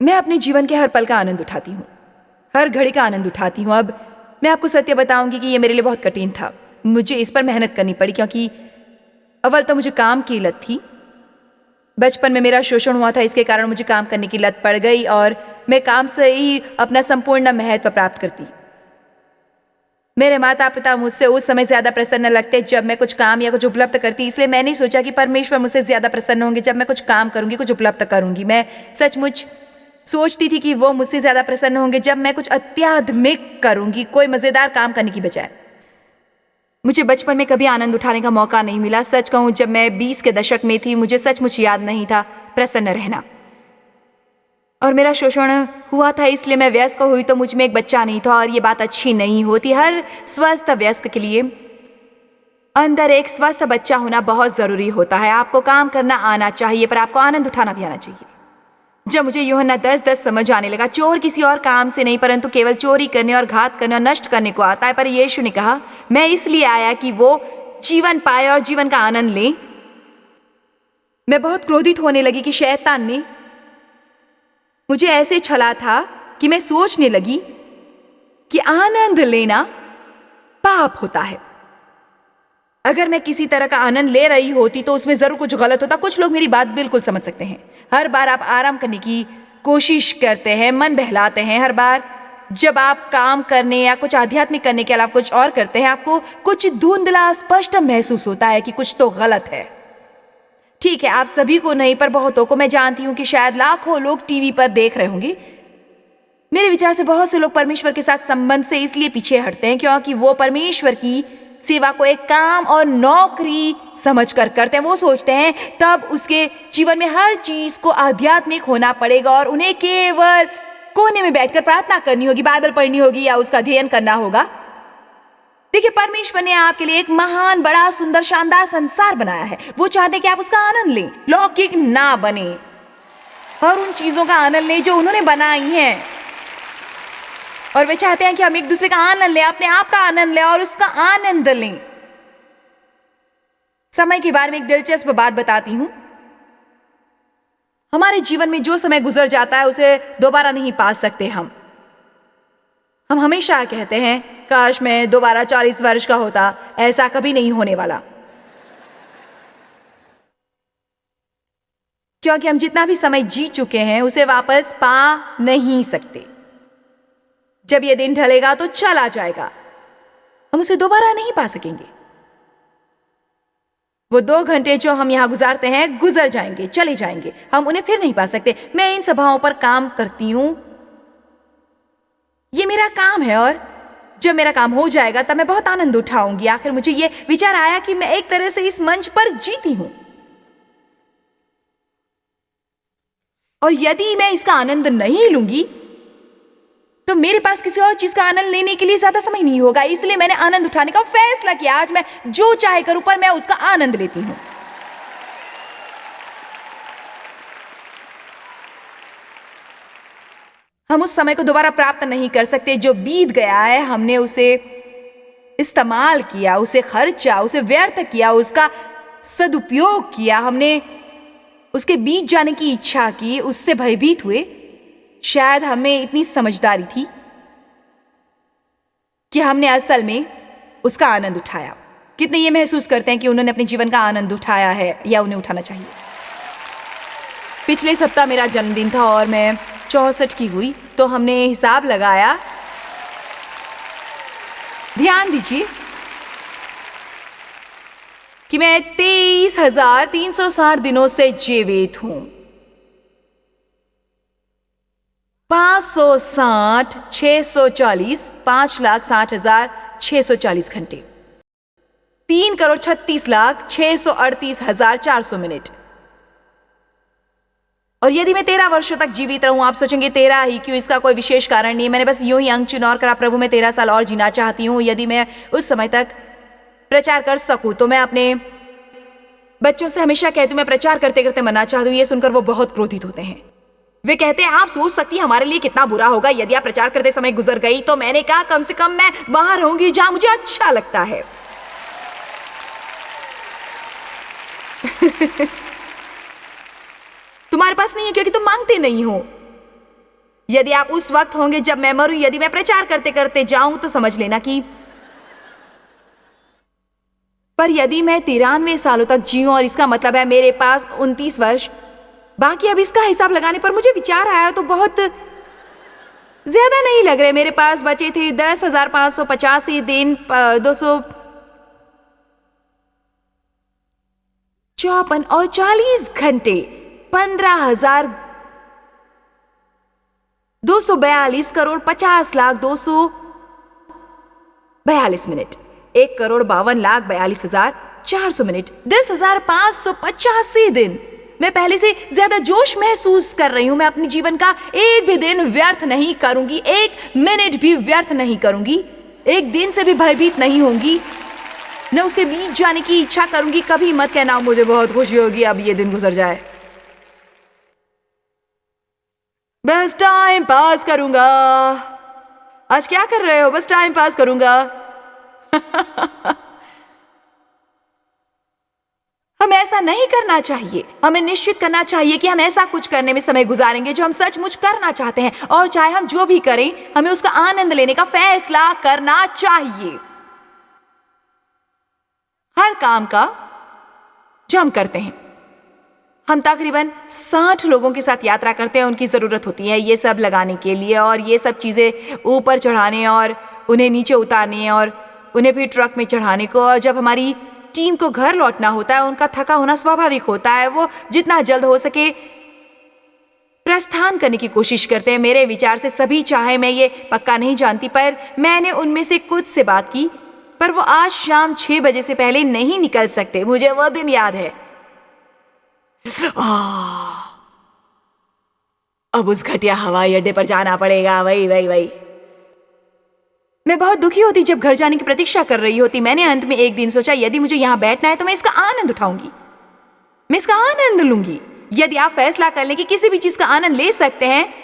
मैं अपने जीवन के हर पल का आनंद उठाती हूँ, हर घड़ी का आनंद उठाती हूँ। अब मैं आपको सत्य बताऊंगी कि ये मेरे लिए बहुत कठिन था। मुझे इस पर मेहनत करनी पड़ी क्योंकि अव्वल तो मुझे काम की लत थी। बचपन में मेरा शोषण हुआ था, इसके कारण मुझे काम करने की लत पड़ गई और मैं काम से ही अपना संपूर्ण महत्व प्राप्त करती। मेरे माता पिता मुझसे उस समय ज्यादा प्रसन्न लगते जब मैं कुछ काम या कुछ उपलब्ध करती, इसलिए मैंने सोचा कि परमेश्वर मुझसे ज्यादा प्रसन्न होंगे जब मैं कुछ काम करूंगी, कुछ उपलब्ध करूंगी। मैं सचमुच सोचती थी कि वो मुझसे ज्यादा प्रसन्न होंगे जब मैं कुछ अत्याधुनिक करूंगी, कोई मजेदार काम करने की बजाय। मुझे बचपन में कभी आनंद उठाने का मौका नहीं मिला। सच कहूं, जब मैं 20 के दशक में थी, मुझे सचमुच याद नहीं था प्रसन्न रहना। और मेरा शोषण हुआ था, इसलिए मैं वयस्क हुई तो मुझ में एक बच्चा नहीं था और ये बात अच्छी नहीं होती। हर स्वस्थ वयस्क के लिए अंदर एक स्वस्थ बच्चा होना बहुत जरूरी होता है। आपको काम करना आना चाहिए, पर आपको आनंद उठाना भी आना चाहिए। जब मुझे यूहन्ना 10:10 समझ आने लगा, चोर किसी और काम से नहीं परंतु केवल चोरी करने और घात करने और नष्ट करने को आता है, पर यीशु ने कहा मैं इसलिए आया कि वो जीवन पाए और जीवन का आनंद ले। मैं बहुत क्रोधित होने लगी कि शैतान ने मुझे ऐसे छला था कि मैं सोचने लगी कि आनंद लेना पाप होता है। अगर मैं किसी तरह का आनंद ले रही होती तो उसमें जरूर कुछ गलत होता। कुछ लोग मेरी बात बिल्कुल समझ सकते हैं। हर बार आप आराम करने की कोशिश करते हैं, मन बहलाते हैं, हर बार जब आप काम करने या कुछ आध्यात्मिक करने के अलावा कुछ और करते हैं, आपको कुछ धुंधला स्पष्ट महसूस होता है कि कुछ तो गलत है। ठीक है, आप सभी को नहीं, पर बहुतों को। मैं जानती हूं कि शायद लाखों लोग टीवी पर देख रहे होंगे। मेरे विचार से बहुत से लोग परमेश्वर के साथ संबंध से इसलिए पीछे हटते हैं क्योंकि वो परमेश्वर की सेवा को एक काम और नौकरी समझकर करते हैं। वो सोचते हैं तब उसके जीवन में हर चीज को आध्यात्मिक होना पड़ेगा और उन्हें केवल कोने में बैठकर प्रार्थना करनी होगी, बाइबल पढ़नी होगी या उसका अध्ययन करना होगा। देखिए, परमेश्वर ने आपके लिए एक महान, बड़ा, सुंदर, शानदार संसार बनाया है। वो चाहते हैं कि आप उसका आनंद लें, लौकिक ना बने और उन चीजों का आनंद लें जो उन्होंने बनाई हैं। और वे चाहते हैं कि हम एक दूसरे का आनंद लें, अपने आप का आनंद लें और उसका आनंद लें। समय के बारे में एक दिलचस्प बात बताती हूं। हमारे जीवन में जो समय गुजर जाता है उसे दोबारा नहीं पा सकते। हम हमेशा कहते हैं काश मैं दोबारा 40 वर्ष का होता। ऐसा कभी नहीं होने वाला, क्योंकि हम जितना भी समय जी चुके हैं उसे वापस पा नहीं सकते। जब ये दिन ढलेगा तो चला जाएगा, हम उसे दोबारा नहीं पा सकेंगे। वो 2 घंटे जो हम यहां गुजारते हैं गुजर जाएंगे, चले जाएंगे, हम उन्हें फिर नहीं पा सकते। मैं इन सभाओं पर काम करती हूं, ये मेरा काम है और जब मेरा काम हो जाएगा तब मैं बहुत आनंद उठाऊंगी। आखिर मुझे ये विचार आया कि मैं एक तरह से इस मंच पर जीती हूं और यदि मैं इसका आनंद नहीं लूंगी तो मेरे पास किसी और चीज का आनंद लेने के लिए ज्यादा समय नहीं होगा। इसलिए मैंने आनंद उठाने का फैसला किया। आज मैं जो चाहे करूं, पर मैं उसका आनंद लेती हूं। हम उस समय को दोबारा प्राप्त नहीं कर सकते जो बीत गया है। हमने उसे इस्तेमाल किया, उसे खर्चा, उसे व्यर्थ किया, उसका सदुपयोग किया। हमने उसके बीत जाने की इच्छा की, उससे भयभीत हुए। शायद हमें इतनी समझदारी थी कि हमने असल में उसका आनंद उठाया। कितने ये महसूस करते हैं कि उन्होंने अपने जीवन का आनंद उठाया है या उन्हें उठाना चाहिए? पिछले सप्ताह मेरा जन्मदिन था और मैं 64 की हुई, तो हमने हिसाब लगाया। ध्यान दीजिए कि मैं 23,360 दिनों से जीवित हूं। 560, 640, 5,60,640 घंटे, 3,36,638,400 मिनट। और यदि मैं 13 वर्षों तक जीवित रहूं, आप सोचेंगे 13 ही क्यों, इसका कोई विशेष कारण नहीं। मैंने बस यूं ही अंक चुना और कहा प्रभु मैं 13 साल और जीना चाहती हूं। यदि मैं उस समय तक प्रचार कर सकूं तो मैं अपने बच्चों से हमेशा कहती हूं मैं प्रचार करते करते मरना चाहती हूं। ये सुनकर वो बहुत क्रोधित होते हैं। वे कहते हैं आप सोच सकती हैं हमारे लिए कितना बुरा होगा यदि आप प्रचार करते समय गुजर गई। तो मैंने कहा कम से कम मैं वहां रहूंगी जहां मुझे अच्छा लगता है। तुम्हारे पास नहीं है क्योंकि तुम मांगते नहीं हो। यदि आप उस वक्त होंगे जब मैं मरूं, यदि मैं प्रचार करते करते जाऊं तो समझ लेना कि, पर यदि मैं 93 सालों तक जीऊं और इसका मतलब है मेरे पास 29 वर्ष बाकी, अब इसका हिसाब लगाने पर मुझे विचार आया तो बहुत ज्यादा नहीं लग रहे। मेरे पास बचे थे 10,585 दिन, 254 और 40 घंटे, 15,242 करोड़ 50 लाख 242 मिनट, 1,52,42,400 मिनट, 10,585 दिन। मैं पहले से ज्यादा जोश महसूस कर रही हूं। मैं अपने जीवन का एक भी दिन व्यर्थ नहीं करूंगी, एक मिनट भी व्यर्थ नहीं करूंगी, एक दिन से भी भयभीत नहीं होंगी, न उसके बीच जाने की इच्छा करूंगी। कभी मत कहना मुझे बहुत खुशी होगी अब ये दिन गुजर जाए। बस टाइम पास करूंगा। आज क्या कर रहे हो? बस टाइम पास करूंगा। हमें ऐसा नहीं करना चाहिए। हमें निश्चित करना चाहिए कि हम ऐसा कुछ करने में समय गुजारेंगे जो हम सचमुच करना चाहते हैं, और चाहे हम जो भी करें हमें उसका आनंद लेने का फैसला करना चाहिए। हर काम का जो हम करते हैं, हम तकरीबन 60 लोगों के साथ यात्रा करते हैं। उनकी ज़रूरत होती है ये सब लगाने के लिए, और ये सब चीज़ें ऊपर चढ़ाने और उन्हें नीचे उतारने और उन्हें फिर ट्रक में चढ़ाने को। और जब हमारी टीम को घर लौटना होता है, उनका थका होना स्वाभाविक होता है। वो जितना जल्द हो सके प्रस्थान करने की कोशिश करते हैं। मेरे विचार से सभी, चाहे मैं ये पक्का नहीं जानती, पर मैंने उनमें से कुछ से बात की, पर वो आज शाम 6 बजे से पहले नहीं निकल सकते। मुझे वो दिन याद है। अब उस घटिया हवाई अड्डे पर जाना पड़ेगा। वही मैं बहुत दुखी होती जब घर जाने की प्रतीक्षा कर रही होती। मैंने अंत में एक दिन सोचा, यदि मुझे यहां बैठना है तो मैं इसका आनंद उठाऊंगी, मैं इसका आनंद लूंगी। यदि आप फैसला कर लें कि किसी भी चीज का आनंद ले सकते हैं,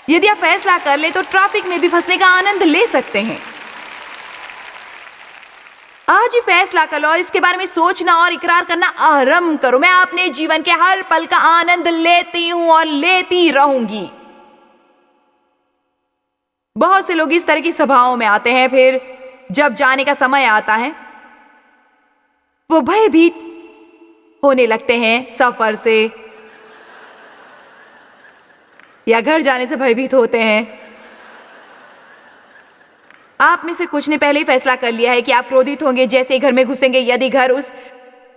यदि आप फैसला कर ले तो ट्रैफिक में भी फंसने का आनंद ले सकते हैं। आज ही फैसला कर लो और इसके बारे में सोचना और इकरार करना आरंभ करो। मैं अपने जीवन के हर पल का आनंद लेती हूं और लेती रहूंगी। बहुत से लोग इस तरह की सभाओं में आते हैं, फिर जब जाने का समय आता है वो भयभीत होने लगते हैं सफर से, या घर जाने से भयभीत होते हैं। आप में से कुछ ने पहले ही फैसला कर लिया है कि आप क्रोधित होंगे जैसे ही घर में घुसेंगे, यदि घर उस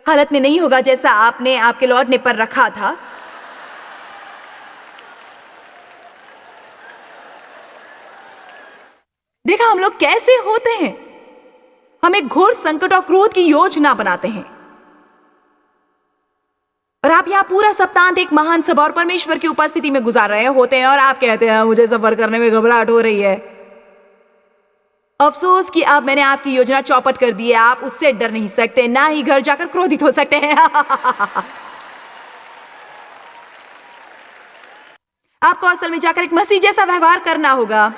हालत में नहीं होगा जैसा आपने आपके लौटने पर रखा था। देखा हम लोग कैसे होते हैं। हम एक घोर संकट और क्रोध की योजना बनाते हैं, और आप यहाँ पूरा सप्ताहांत एक महान सभा और परमेश्वर की उपस्थिति में गुजार रहे होते हैं, और आप कहते हैं मुझे सफर करने में घबराहट हो रही है। अफसोस कि अब मैंने आपकी योजना चौपट कर दी है। आप उससे डर नहीं सकते, ना ही घर जाकर क्रोधित हो सकते हैं। आपको असल में जाकर एक मसीह जैसा व्यवहार करना होगा।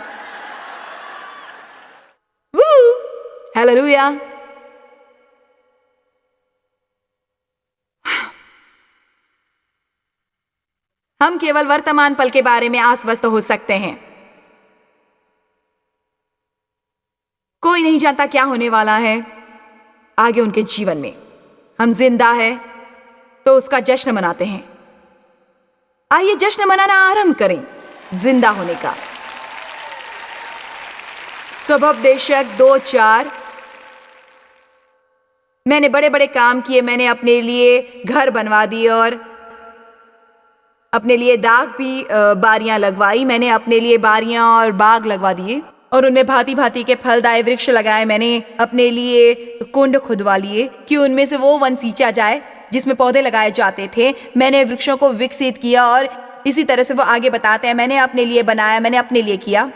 हालेलुया। हम केवल वर्तमान पल के बारे में आश्वस्त हो सकते हैं। कोई नहीं जानता क्या होने वाला है आगे उनके जीवन में। हम जिंदा है तो उसका जश्न मनाते हैं। आइए जश्न मनाना आरंभ करें जिंदा होने का। स्वभावदेशक 2:4। मैंने बड़े बड़े काम किए। मैंने अपने लिए घर बनवा दिए और अपने लिए दाग भी बारियां लगवाई। मैंने अपने लिए बारियां और बाग लगवा दिए और उनमें भांति भांति के फलदायी वृक्ष लगाए। मैंने अपने लिए कुंड खुदवा लिए कि उनमें से वो वन सींचा जाए जिसमें पौधे लगाए जाते थे। मैंने वृक्षों को विकसित किया और इसी तरह से वो आगे बताते हैं, मैंने अपने लिए बनाया, मैंने अपने लिए किया।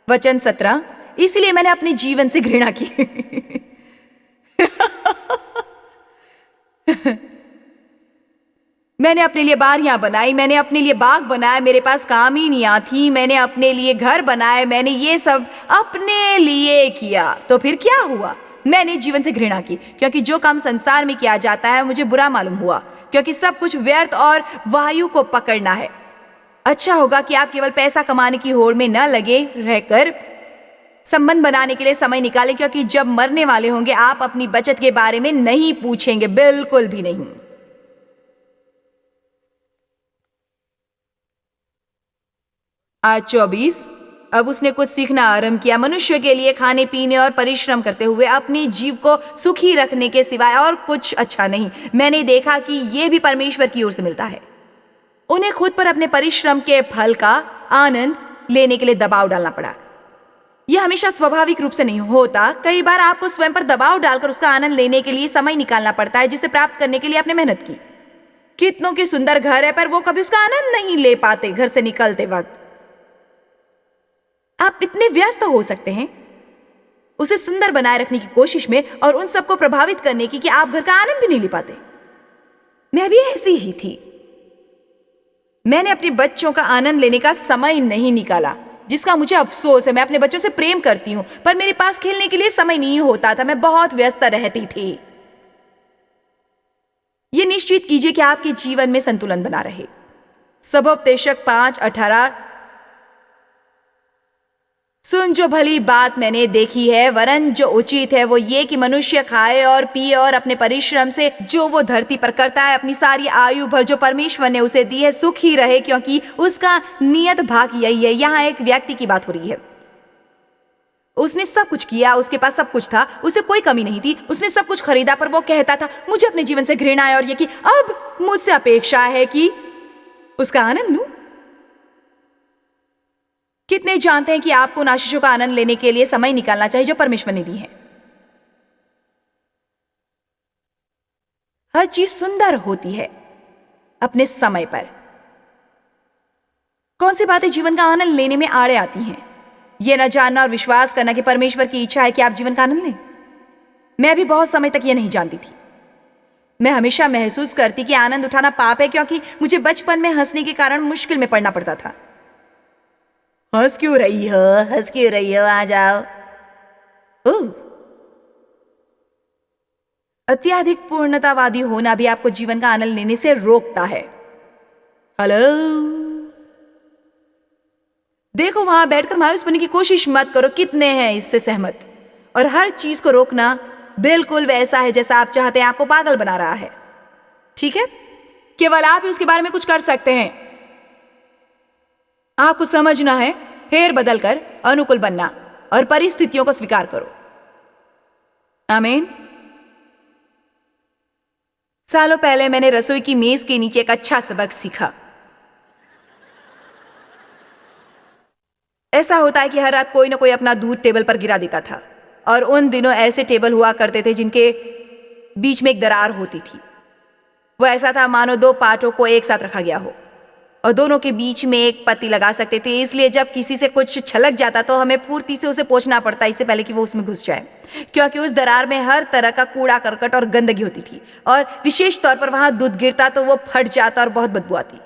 वचन 17। इसलिए मैंने अपने जीवन से घृणा की। मैंने अपने लिए बारियां बनाई, मैंने अपने लिए बाग बनाया। मेरे पास कामिनियां थी, मैंने अपने लिए घर बनाए। मैंने ये सब अपने लिए किया। तो फिर क्या हुआ? मैंने जीवन से घृणा की, क्योंकि जो काम संसार में किया जाता है मुझे बुरा मालूम हुआ, क्योंकि सब कुछ व्यर्थ और वायु को पकड़ना है। अच्छा होगा कि आप केवल पैसा कमाने की होड़ में न लगे रहकर संबंध बनाने के लिए समय निकालें, क्योंकि जब मरने वाले होंगे आप अपनी बचत के बारे में नहीं पूछेंगे, बिल्कुल भी नहीं। आज 24। अब उसने कुछ सीखना आरंभ किया। मनुष्य के लिए खाने पीने और परिश्रम करते हुए अपने जीव को सुखी रखने के सिवाय और कुछ अच्छा नहीं। मैंने देखा कि यह भी परमेश्वर की ओर से मिलता है। उन्हें खुद पर अपने परिश्रम के फल का आनंद लेने के लिए दबाव डालना पड़ा। यह हमेशा स्वाभाविक रूप से नहीं होता। कई बार आपको स्वयं पर दबाव डालकर उसका आनंद लेने के लिए समय निकालना पड़ता है, जिसे प्राप्त करने के लिए आपने मेहनत की। कितनों के सुंदर घर है, पर वो कभी उसका आनंद नहीं ले पाते। घर से निकलते वक्त आप इतने व्यस्त हो सकते हैं उसे सुंदर बनाए रखने की कोशिश में और उन सबको प्रभावित करने की कि आप घर का आनंद भी नहीं ले पाते। मैं भी ऐसी ही थी। मैंने अपने बच्चों का आनंद लेने का समय नहीं निकाला, जिसका मुझे अफसोस है। मैं अपने बच्चों से प्रेम करती हूं, पर मेरे पास खेलने के लिए समय नहीं होता था। मैं बहुत व्यस्त रहती थी। यह निश्चित कीजिए कि आपके जीवन में संतुलन बना रहे। सबोपदेशक 5:18। सुन, जो भली बात मैंने देखी है, वरन जो उचित है, वो ये कि मनुष्य खाए और पिए और अपने परिश्रम से जो वो धरती पर करता है, अपनी सारी आयु भर जो परमेश्वर ने उसे दी है, सुखी रहे, क्योंकि उसका नियत भाग यही है। यहाँ एक व्यक्ति की बात हो रही है। उसने सब कुछ किया, उसके पास सब कुछ था, उसे कोई कमी नहीं थी। उसने सब कुछ खरीदा, पर वो कहता था मुझे अपने जीवन से घृणा है और ये कि अब मुझसे अपेक्षा है कि उसका आनंद लूं। कितने जानते हैं कि आपको उन आशीषों का आनंद लेने के लिए समय निकालना चाहिए जो परमेश्वर ने दी है। हर चीज सुंदर होती है अपने समय पर। कौन सी बातें जीवन का आनंद लेने में आड़े आती हैं? यह न जानना और विश्वास करना कि परमेश्वर की इच्छा है कि आप जीवन का आनंद लें। मैं भी बहुत समय तक यह नहीं जानती थी। मैं हमेशा महसूस करती कि आनंद उठाना पाप है, क्योंकि मुझे बचपन में हंसने के कारण मुश्किल में पड़ना पड़ता था। हंस क्यों रही हो, हंस क्यों रही हो, आ जाओ। ओह, अत्यधिक पूर्णतावादी होना भी आपको जीवन का आनंद लेने से रोकता है। हेलो, देखो, वहां बैठकर मायूस बनने की कोशिश मत करो। कितने हैं इससे सहमत? और हर चीज को रोकना बिल्कुल वैसा है जैसा आप चाहते हैं, आपको पागल बना रहा है। ठीक है, केवल आप ही उसके बारे में कुछ कर सकते हैं। आपको समझना है, फेर बदल कर अनुकूल बनना और परिस्थितियों को स्वीकार करो। आमीन। सालों पहले मैंने रसोई की मेज के नीचे एक अच्छा सबक सीखा। ऐसा होता है कि हर रात कोई ना कोई अपना दूध टेबल पर गिरा देता था, और उन दिनों ऐसे टेबल हुआ करते थे जिनके बीच में एक दरार होती थी। वो ऐसा था मानो दो पाटों को एक साथ रखा गया हो और दोनों के बीच में एक पत्ती लगा सकते थे। इसलिए जब किसी से कुछ छलक जाता तो हमें फुर्ती से उसे पोंछना पड़ता, इससे पहले कि वो उसमें घुस जाए, क्योंकि उस दरार में हर तरह का कूड़ा करकट और गंदगी होती थी, और विशेष तौर पर वहां दूध गिरता तो वो फट जाता और बहुत बदबू आती।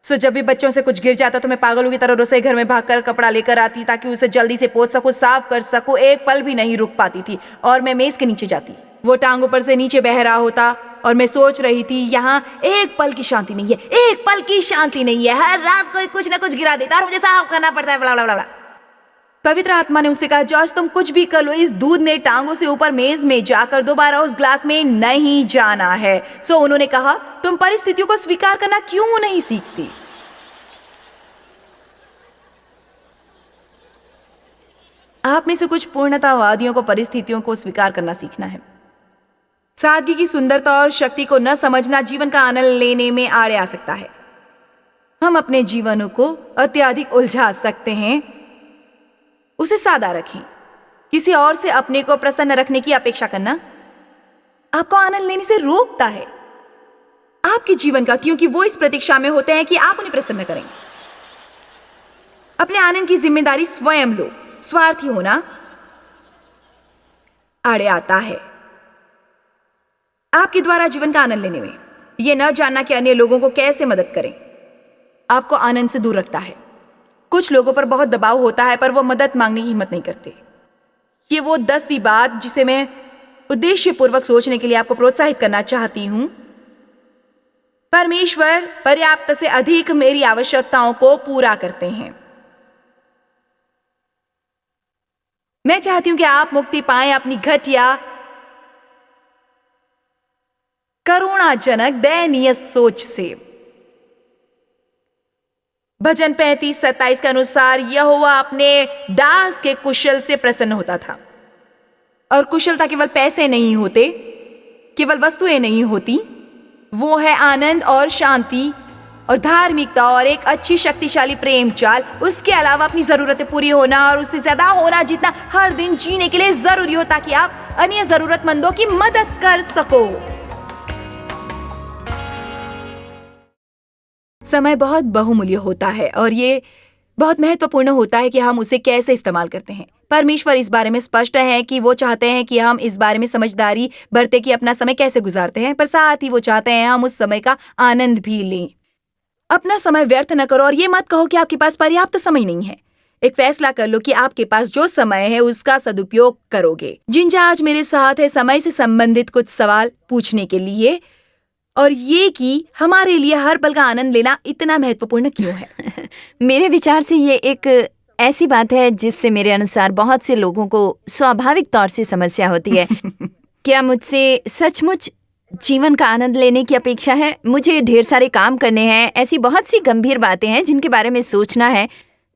सो जब भी बच्चों से कुछ गिर जाता तो मैं पागलों की तरह रसोई घर में भागकर कपड़ा लेकर आती ताकि उसे जल्दी से पोंछ सकूं, साफ कर सकूं। एक पल भी नहीं रुक पाती थी और मैं मेज के नीचे जाती। वो टांग ऊपर से नीचे बह रहा होता और मैं सोच रही थी यहाँ एक पल की शांति नहीं है, एक पल की शांति नहीं है। हर रात कोई कुछ ना कुछ गिरा देता और मुझे साफ करना पड़ता है, बड़ा बड़ा बड़ा। पवित्र आत्मा ने उससे कहा, जॉर्ज तुम कुछ भी कर लो, इस दूध ने टांगों से ऊपर मेज में जाकर दोबारा उस ग्लास में नहीं जाना है। सो उन्होंने कहा, तुम परिस्थितियों को स्वीकार करना क्यों नहीं सीखती? आप में से कुछ पूर्णतावादियों को परिस्थितियों को स्वीकार करना सीखना है। सादगी की सुंदरता और शक्ति को न समझना जीवन का आनंद लेने में आड़े आ सकता है। हम अपने जीवनों को अत्यधिक उलझा सकते हैं। उसे सादा रखें। किसी और से अपने को प्रसन्न रखने की अपेक्षा करना आपको आनंद लेने से रोकता है आपके जीवन का, क्योंकि वो इस प्रतीक्षा में होते हैं कि आप उन्हें प्रसन्न करें। अपने आनंद की जिम्मेदारी स्वयं लो। स्वार्थी होना आड़े आता है आपके द्वारा जीवन का आनंद लेने में। यह न जानना कि अन्य लोगों को कैसे मदद करें आपको आनंद से दूर रखता है। कुछ लोगों पर बहुत दबाव होता है पर वो मदद मांगने की हिम्मत नहीं करते। ये वो 10वीं बात जिसे मैं उद्देश्यपूर्वक सोचने के लिए आपको प्रोत्साहित करना चाहती हूं। परमेश्वर पर्याप्त से अधिक मेरी आवश्यकताओं को पूरा करते हैं। मैं चाहती हूं कि आप मुक्ति पाएं अपनी घटिया, करुणाजनक, दयनीय सोच से। भजन 35:27 के अनुसार यहोवा अपने दास के कुशल से प्रसन्न होता था। और कुशलता केवल पैसे नहीं होते, केवल वस्तुएं नहीं होती, वो है आनंद और शांति और धार्मिकता और एक अच्छी शक्तिशाली प्रेम चाल। उसके अलावा अपनी जरूरतें पूरी होना और उससे ज्यादा होना जितना हर दिन जीने के लिए जरूरी हो, ताकि आप अन्य जरूरतमंदों की मदद कर सको। समय बहुत बहुमूल्य होता है और ये बहुत महत्वपूर्ण होता है कि हम उसे कैसे इस्तेमाल करते हैं। परमेश्वर इस बारे में स्पष्ट है कि वो चाहते हैं कि हम इस बारे में समझदारी बरतें कि अपना समय कैसे गुजारते हैं, पर साथ ही वो चाहते हैं हम उस समय का आनंद भी लें। अपना समय व्यर्थ न करो और ये मत कहो कि आपके पास पर्याप्त समय नहीं है। एक फैसला कर लो कि आपके पास जो समय है उसका सदुपयोग करोगे। जिंजा आज मेरे साथ है समय से संबंधित कुछ सवाल पूछने के लिए, और ये कि हमारे लिए हर पल का आनंद लेना इतना महत्वपूर्ण क्यों है। मेरे विचार से ये एक ऐसी बात है जिससे मेरे अनुसार बहुत से लोगों को स्वाभाविक तौर से समस्या होती है। क्या मुझसे सचमुच जीवन का आनंद लेने की अपेक्षा है? मुझे ढेर सारे काम करने हैं, ऐसी बहुत सी गंभीर बातें हैं जिनके बारे में सोचना है।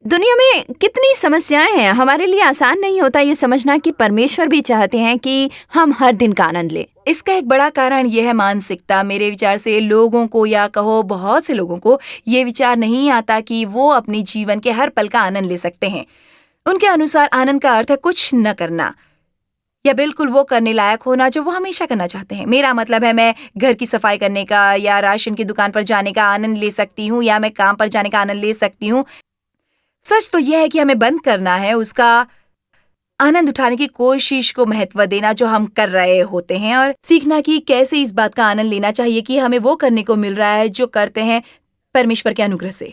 दुनिया में कितनी समस्याएं हैं, हमारे लिए आसान नहीं होता ये समझना कि परमेश्वर भी चाहते हैं कि हम हर दिन का आनंद लें। इसका एक बड़ा कारण यह है मानसिकता। मेरे विचार से लोगों को, या कहो बहुत से लोगों को, ये विचार नहीं आता कि वो अपने जीवन के हर पल का आनंद ले सकते हैं। उनके अनुसार आनंद का अर्थ है कुछ न करना या बिल्कुल वो करने लायक होना जो वो हमेशा करना चाहते हैं। मेरा मतलब है मैं घर की सफाई करने का या राशन की दुकान पर जाने का आनंद ले सकती हूँ, या मैं काम पर जाने का आनंद ले सकती हूँ। सच तो यह है कि हमें बंद करना है उसका आनंद उठाने की कोशिश को महत्व देना जो हम कर रहे होते हैं, और सीखना कि कैसे इस बात का आनंद लेना चाहिए कि हमें वो करने को मिल रहा है जो करते हैं परमेश्वर के अनुग्रह से।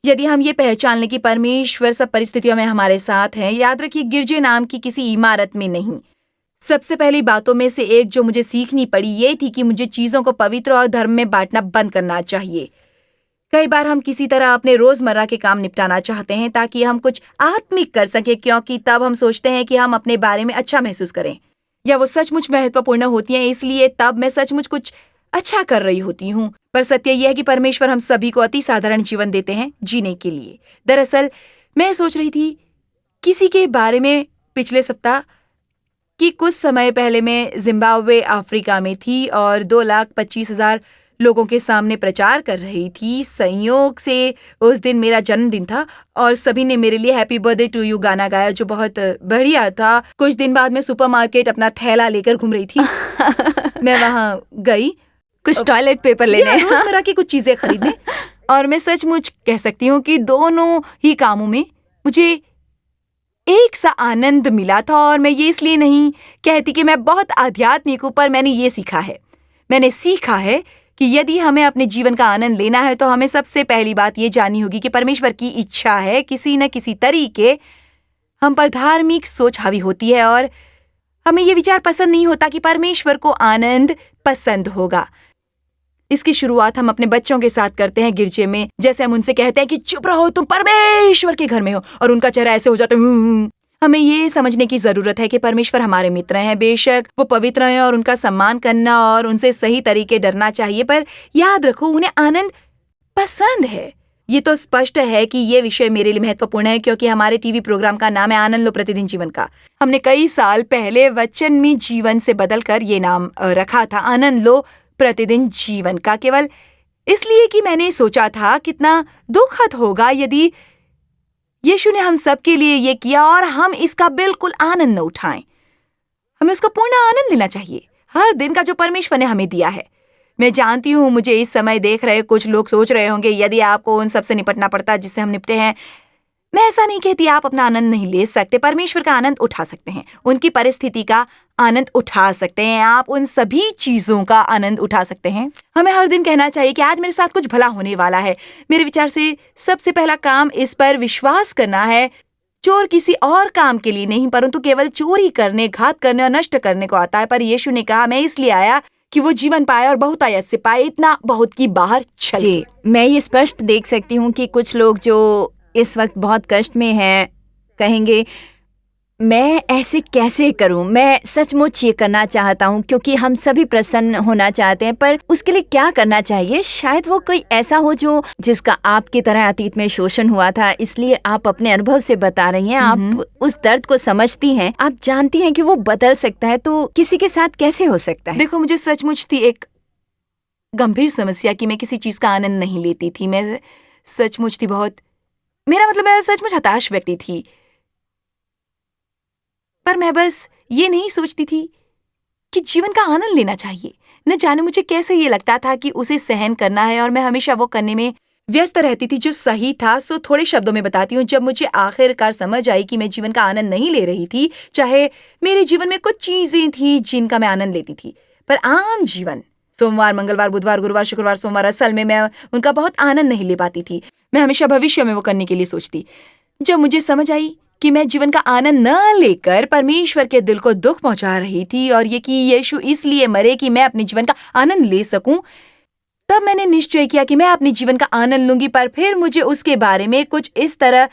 यदि हम ये पहचान लें कि परमेश्वर सब परिस्थितियों में हमारे साथ हैं, याद रखिए गिरजे नाम की किसी इमारत में नहीं। सबसे पहली बातों में से एक जो मुझे सीखनी पड़ी ये थी कि मुझे चीजों को पवित्र और धर्म में बांटना बंद करना चाहिए। कई बार हम किसी तरह अपने रोजमर्रा के काम निपटाना चाहते हैं ताकि हम कुछ आत्मिक कर सकें, क्योंकि तब हम सोचते हैं कि हम अपने बारे में अच्छा महसूस करें, या वो सचमुच महत्वपूर्ण होती हैं, इसलिए तब मैं सचमुच कुछ अच्छा कर रही होती हूँ। पर सत्य यह है कि परमेश्वर हम सभी को अति साधारण जीवन देते हैं जीने के लिए। दरअसल मैं सोच रही थी किसी के बारे में पिछले सप्ताह कि कुछ समय पहले मैं जिम्बाब्वे अफ्रीका में थी और 2,25,000 लोगों के सामने प्रचार कर रही थी। संयोग से उस दिन मेरा जन्मदिन था और सभी ने मेरे लिए हैप्पी बर्थडे टू यू गाना गाया जो बहुत बढ़िया था। कुछ दिन बाद मैं सुपरमार्केट अपना थैला लेकर घूम रही थी। मैं वहां गई कुछ टॉयलेट पेपर लेने, रोजमर्रा की कुछ चीजें खरीदने, और मैं सचमुच कह सकती हूँ कि दोनों ही कामों में मुझे एक सा आनंद मिला था। और मैं ये इसलिए नहीं कहती कि मैं बहुत आध्यात्मिक हूँ, पर मैंने सीखा है कि यदि हमें अपने जीवन का आनंद लेना है तो हमें सबसे पहली बात ये जाननी होगी कि परमेश्वर की इच्छा है किसी न किसी तरीके हम पर धार्मिक सोच हावी होती है, और हमें ये विचार पसंद नहीं होता कि परमेश्वर को आनंद पसंद होगा। इसकी शुरुआत हम अपने बच्चों के साथ करते हैं गिरजे में। जैसे हम उनसे कहते हैं कि चुप रहो, तुम परमेश्वर के घर में हो, और उनका चेहरा ऐसे हो जाता है। हमें ये समझने की जरूरत है कि परमेश्वर हमारे मित्र हैं। बेशक वो पवित्र हैं और उनका सम्मान करना और उनसे सही तरीके डरना चाहिए, पर याद रखो उन्हें आनंद पसंद है। ये तो स्पष्ट है कि ये विषय मेरे लिए महत्वपूर्ण है क्योंकि हमारे टीवी प्रोग्राम का नाम है आनंद लो प्रतिदिन जीवन का। हमने कई साल पहले वचन में जीवन से बदलकर ये नाम रखा था आनंद लो प्रतिदिन जीवन का, केवल इसलिए कि मैंने सोचा था कितना दुखद होगा यदि यीशु ने हम सब के लिए ये किया और हम इसका बिल्कुल आनंद न उठाएं। हमें उसका पूर्ण आनंद लेना चाहिए हर दिन का जो परमेश्वर ने हमें दिया है। मैं जानती हूँ मुझे इस समय देख रहे कुछ लोग सोच रहे होंगे यदि आपको उन सब से निपटना पड़ता जिससे हम निपटे हैं। मैं ऐसा नहीं कहती आप अपना आनंद नहीं ले सकते, परमेश्वर का आनंद उठा सकते हैं, उनकी परिस्थिति का आनंद उठा सकते हैं, आप उन सभी चीजों का आनंद उठा सकते हैं। हमें हर दिन कहना चाहिए कि आज मेरे साथ कुछ भला होने वाला है। मेरे विचार से सबसे पहला काम इस पर विश्वास करना है। चोर किसी और काम के लिए नहीं परंतु केवल चोरी करने, घात करने और नष्ट करने को आता है, पर यीशु ने कहा मैं इसलिए आया कि वो जीवन पाए और बहुतायत से पाए, इतना बहुत की बाहर चल जी, मैं ये स्पष्ट देख सकती हूँ कि कुछ लोग जो इस वक्त बहुत कष्ट में हैं कहेंगे मैं ऐसे कैसे करूं, मैं सचमुच ये करना चाहता हूं क्योंकि हम सभी प्रसन्न होना चाहते हैं, पर उसके लिए क्या करना चाहिए? शायद वो कोई ऐसा हो जो जिसका आपकी तरह अतीत में शोषण हुआ था, इसलिए आप अपने अनुभव से बता रही हैं, आप उस दर्द को समझती हैं, आप जानती हैं कि वो बदल सकता है, तो किसी के साथ कैसे हो सकता है? देखो, मुझे सचमुच थी एक गंभीर समस्या कि मैं किसी चीज का आनंद नहीं लेती थी। मैं सचमुच थी बहुत, मेरा मतलब मैं सचमुच हताश व्यक्ति थी। पर मैं बस ये नहीं सोचती थी कि जीवन का आनंद लेना चाहिए। न जाने मुझे कैसे ये लगता था कि उसे सहन करना है और मैं हमेशा वो करने में व्यस्त रहती थी जो सही था। सो थोड़े शब्दों में बताती हूँ, जब मुझे आखिरकार समझ आई कि मैं जीवन का आनंद नहीं ले रही थी, चाहे मेरे जीवन में कुछ चीजें थी जिनका मैं आनंद लेती थी, पर आम जीवन सोमवार, मंगलवार, बुधवार, गुरुवार, शुक्रवार, सोमवार, असल में मैं उनका बहुत आनंद नहीं ले पाती थी। मैं हमेशा भविष्य में वो करने के लिए सोचती। जब मुझे समझ आई कि मैं जीवन का आनंद न लेकर परमेश्वर के दिल को दुख पहुंचा रही थी और ये कि यीशु इसलिए मरे कि मैं अपने जीवन का आनंद ले सकूं, तब मैंने निश्चय किया कि मैं अपने जीवन का आनंद लूंगी। पर फिर मुझे उसके बारे में कुछ इस तरह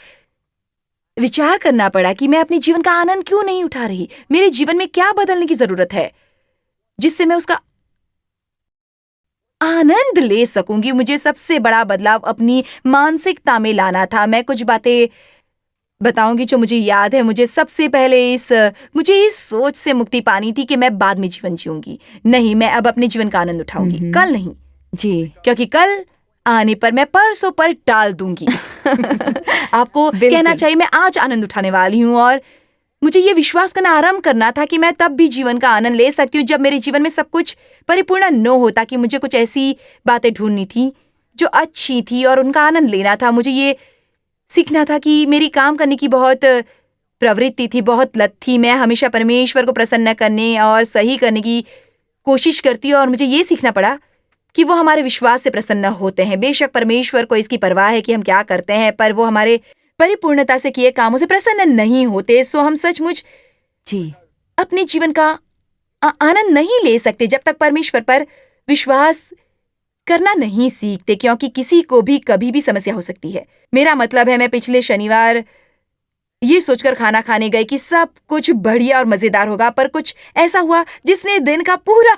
विचार करना पड़ा कि मैं अपने जीवन का आनंद क्यों नहीं उठा रही। मेरे जीवन में क्या बदलने की जरूरत है जिससे मैं उसका आनंद ले सकूंगी। मुझे सबसे बड़ा बदलाव अपनी मानसिकता में लाना था। मैं कुछ बातें बताऊंगी जो मुझे याद है। मुझे सबसे पहले मुझे इस सोच से मुक्ति पानी थी कि मैं बाद में जीवन जीऊंगी। नहीं, मैं अब अपने जीवन का आनंद उठाऊंगी, कल नहीं जी, क्योंकि कल आने पर मैं परसों पर टाल दूंगी। आपको कहना चाहिए मैं आज आनंद उठाने वाली हूँ और मुझे ये विश्वास करना आरंभ करना था कि मैं तब भी जीवन का आनंद ले सकती हूँ जब मेरे जीवन में सब कुछ परिपूर्ण न होता। कि मुझे कुछ ऐसी बातें ढूंढनी थी जो अच्छी थी और उनका आनंद लेना था। मुझे ये सीखना था कि मेरी काम करने की बहुत प्रवृत्ति थी, बहुत लत थी। मैं हमेशा परमेश्वर को प्रसन्न करने और सही करने की कोशिश करती और मुझे ये सीखना पड़ा कि वो हमारे विश्वास से प्रसन्न होते हैं। बेशक परमेश्वर को इसकी परवाह है कि हम क्या करते हैं, पर वो हमारे परिपूर्णता से किए कामों से प्रसन्न नहीं होते। सो हम सचमुच जी, अपने जीवन का आनंद नहीं ले सकते जब तक परमेश्वर पर विश्वास करना नहीं सीखते, क्योंकि किसी को भी कभी भी समस्या हो सकती है। मेरा मतलब है, मैं पिछले शनिवार ये सोचकर खाना खाने गई कि सब कुछ बढ़िया और मजेदार होगा, पर कुछ ऐसा हुआ जिसने दिन का पूरा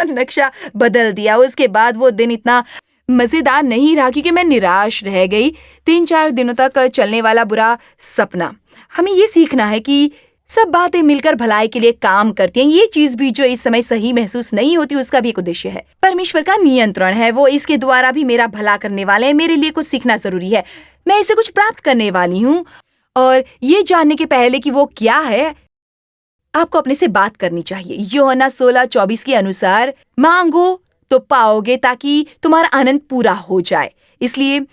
नक्शा बदल दिया। उसके बाद वो दिन इतना मजेदार नहीं रहा क्योंकि मैं निराश रह गई। 3-4 दिनों तक चलने वाला बुरा सपना। हमें ये सीखना है कि सब बातें मिलकर भलाई के लिए काम करती हैं। ये चीज भी जो इस समय सही महसूस नहीं होती, उसका भी एक उद्देश्य है। परमेश्वर का नियंत्रण है, वो इसके द्वारा भी मेरा भला करने वाले हैं। मेरे लिए कुछ सीखना जरूरी है। मैं इसे कुछ प्राप्त करने वाली हूँ और ये जानने के पहले कि वो क्या है, आपको अपने से बात करनी चाहिए। यूहन्ना 16:24 के अनुसार मांगो तो पाओगे ताकि तुम्हारा आनंद पूरा हो जाए। इसलिए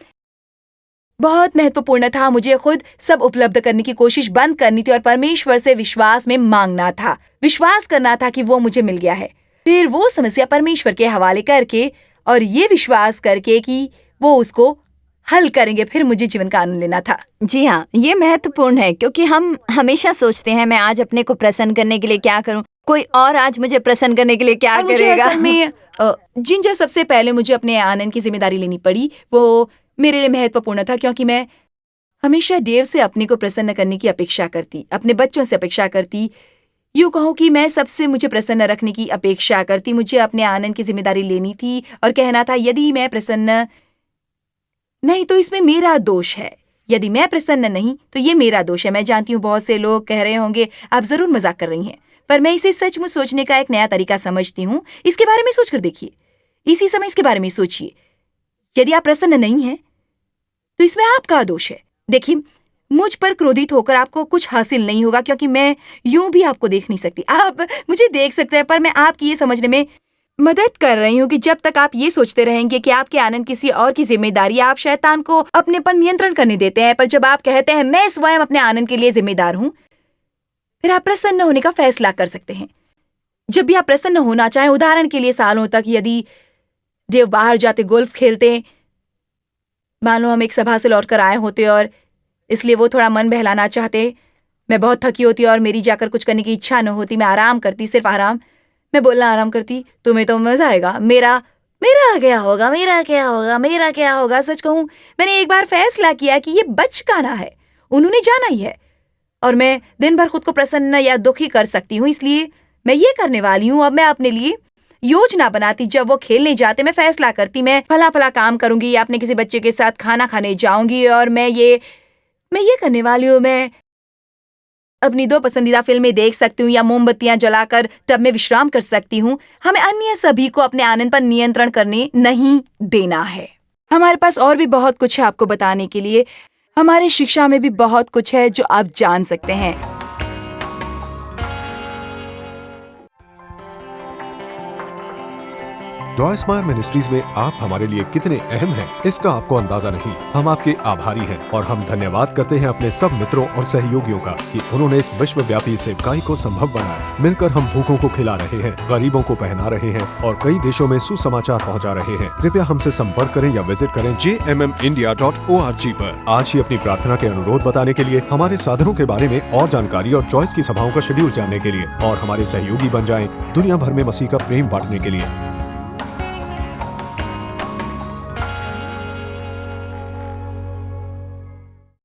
बहुत महत्वपूर्ण था मुझे खुद सब उपलब्ध करने की कोशिश बंद करनी थी और परमेश्वर से विश्वास में मांगना था, विश्वास करना था कि वो मुझे मिल गया है। फिर वो समस्या परमेश्वर के हवाले करके और ये विश्वास करके कि वो उसको हल करेंगे, फिर मुझे जीवन का आनंद लेना था। जी हाँ, ये महत्वपूर्ण है क्योंकि हम हमेशा सोचते हैं मैं आज अपने को प्रसन्न करने के लिए क्या करूं, कोई और आज मुझे प्रसन्न करने के लिए क्या और मुझे करेगा। असल में जिन सबसे पहले मुझे अपने आनंद की जिम्मेदारी लेनी पड़ी, वो मेरे लिए महत्वपूर्ण था क्योंकि मैं हमेशा देव से अपने को प्रसन्न करने की अपेक्षा करती, अपने बच्चों से अपेक्षा करती। यूँ कहूँ कि मैं सबसे मुझे प्रसन्न रखने की अपेक्षा करती। मुझे अपने आनंद की जिम्मेदारी लेनी थी और कहना था यदि मैं प्रसन्न नहीं तो इसमें मेरा दोष है, यदि मैं प्रसन्न नहीं तो ये मेरा दोष है। मैं जानती हूँ बहुत से लोग कह रहे होंगे आप जरूर मजाक कर रही हैं, पर मैं इसे सचमुच सोचने का एक नया तरीका समझती हूँ। इसके बारे में सोचकर देखिए, इसी समय इसके बारे में सोचिए। यदि आप प्रसन्न नहीं हैं तो इसमें आपका दोष है। देखिए, मुझ पर क्रोधित होकर आपको कुछ हासिल नहीं होगा क्योंकि मैं यूं भी आपको देख नहीं सकती। आप मुझे देख सकते हैं, पर मैं आपकी ये समझने में मदद कर रही हूँ कि जब तक आप ये सोचते रहेंगे कि आपके आनंद किसी और की जिम्मेदारी, आप शैतान को अपने पर नियंत्रण करने देते हैं। पर जब आप कहते हैं मैं स्वयं अपने आनंद के लिए जिम्मेदार हूँ, फिर आप प्रसन्न होने का फैसला कर सकते हैं। जब भी आप प्रसन्न होना चाहें, उदाहरण के लिए सालों तक यदि देव बाहर जाते गोल्फ खेलते, मान लो हम एक सभा से लौटकर आए होते और इसलिए वो थोड़ा मन बहलाना चाहते, मैं बहुत थकी होती और मेरी जाकर कुछ करने की इच्छा न होती, मैं आराम करती, सिर्फ आराम। मैं बोलना आराम करती, तुम्हें तो मजा आएगा। मेरा मेरा क्या होगा, मेरा क्या होगा, मेरा क्या होगा। सच कहूं, मैंने एक बार फैसला किया कि ये बचकाना है, उन्होंने जाना ही है, और मैं दिन भर खुद को प्रसन्न या दुखी कर सकती हूँ। इसलिए मैं ये करने वाली हूँ, अब मैं अपने लिए योजना बनाती। जब वो खेलने जाते मैं फैसला करती, मैं फला फला काम करूंगी या अपने किसी बच्चे के साथ खाना खाने जाऊंगी, और मैं ये करने वाली हूँ। मैं अपनी 2 पसंदीदा फिल्में देख सकती हूँ या मोमबत्तियां जलाकर टब में विश्राम कर सकती हूँ। हमें अन्य सभी को अपने आनंद पर नियंत्रण करने नहीं देना है। हमारे पास और भी बहुत कुछ है आपको बताने के लिए। हमारी शिक्षा में भी बहुत कुछ है जो आप जान सकते हैं। जॉय स्माइल मिनिस्ट्रीज में आप हमारे लिए कितने अहम हैं, इसका आपको अंदाजा नहीं। हम आपके आभारी हैं और हम धन्यवाद करते हैं अपने सब मित्रों और सहयोगियों का कि उन्होंने इस विश्वव्यापी सेवकाई को संभव बनाया। मिलकर हम भूखों को खिला रहे हैं, गरीबों को पहना रहे हैं और कई देशों में सुसमाचार पहुंचा रहे हैं। कृपया हमसे संपर्क करें या विजिट करें jmmindia.org पर। आज ही अपनी प्रार्थना के अनुरोध बताने के लिए, हमारे साधनों के बारे में और जानकारी और चॉइस की सभाओं का शेड्यूल जानने के लिए, और हमारे सहयोगी बन जाएं दुनिया भर में मसीह का प्रेम बांटने के लिए।